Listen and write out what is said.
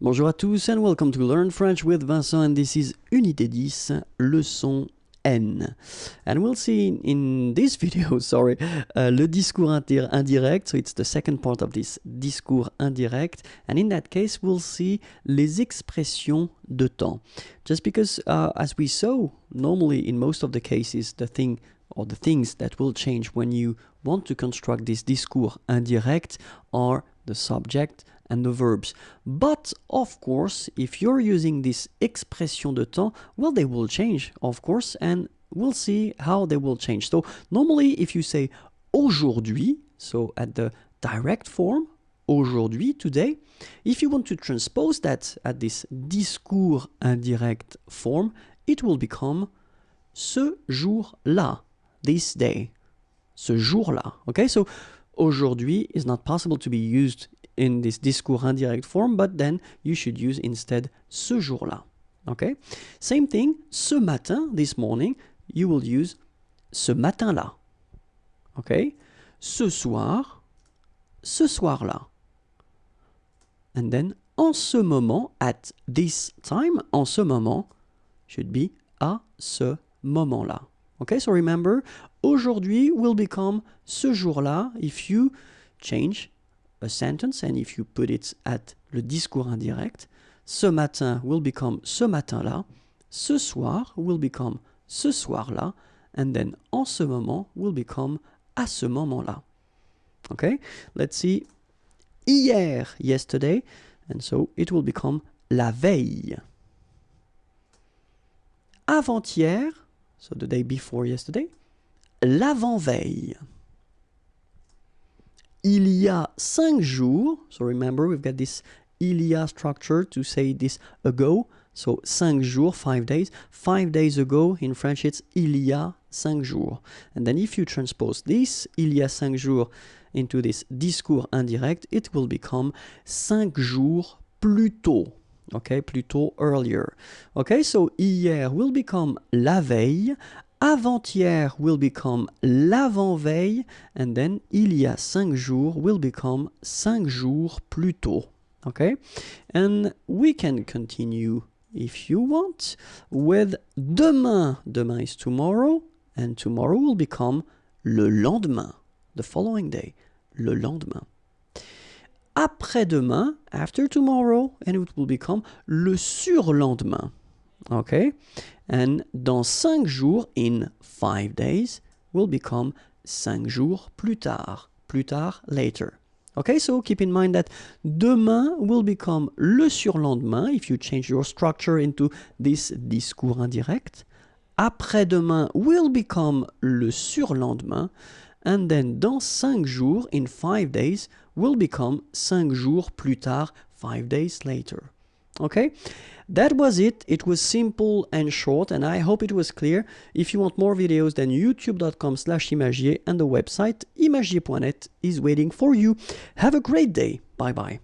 Bonjour à tous and welcome to Learn French with Vincent, and this is Unité 10, leçon N. And we'll see in this video, le discours indirect. So it's the second part of this discours indirect. And in that case, we'll see les expressions de temps. Just because, as we saw, normally in most of the cases, the things that will change when you want to construct this discours indirect are the subject and the verbs. But, of course, if you're using this expression de temps, well, they will change, of course, and we'll see how they will change. So, normally, if you say aujourd'hui, so at the direct form, aujourd'hui, today, if you want to transpose that at this discours indirect form, it will become ce jour-là, this day, ce jour-là. Okay, so aujourd'hui is not possible to be used in this discours indirect form, but then you should use instead ce jour-là. Okay? Same thing, ce matin, this morning, you will use ce matin-là. Okay? Ce soir, ce soir-là. And then, en ce moment, at this time, en ce moment, should be à ce moment-là. Okay, so remember, aujourd'hui will become ce jour-là if you change a sentence and if you put it at le discours indirect. Ce matin will become ce matin-là. Ce soir will become ce soir-là. And then en ce moment will become à ce moment-là. Okay, let's see. Hier, yesterday. And so it will become la veille. Avant-hier, so the day before yesterday. L'avant-veille. Il y a 5 jours, so remember we've got this il y a structure to say this ago, so 5 jours, 5 days. 5 days ago, in French it's il y a 5 jours. And then if you transpose this il y a 5 jours into this discours indirect, it will become 5 jours plus tôt. Okay, plus tôt, earlier. Okay, so hier will become la veille. Avant-hier will become l'avant-veille, and then il y a 5 jours will become 5 jours plus tôt. Okay? And we can continue, if you want, with demain. Demain is tomorrow, and tomorrow will become le lendemain, the following day, le lendemain. Après-demain, after tomorrow, and it will become le surlendemain. Okay? And dans 5 jours, in 5 days, will become 5 jours plus tard, later. Okay, so keep in mind that demain will become le surlendemain if you change your structure into this discours indirect. Après-demain will become le surlendemain. And then dans 5 jours, in 5 days, will become 5 jours plus tard, 5 days later. Okay, that was it. It was simple and short, and I hope it was clear. If you want more videos, then youtube.com/imagier and the website imagier.net is waiting for you. Have a great day. Bye bye.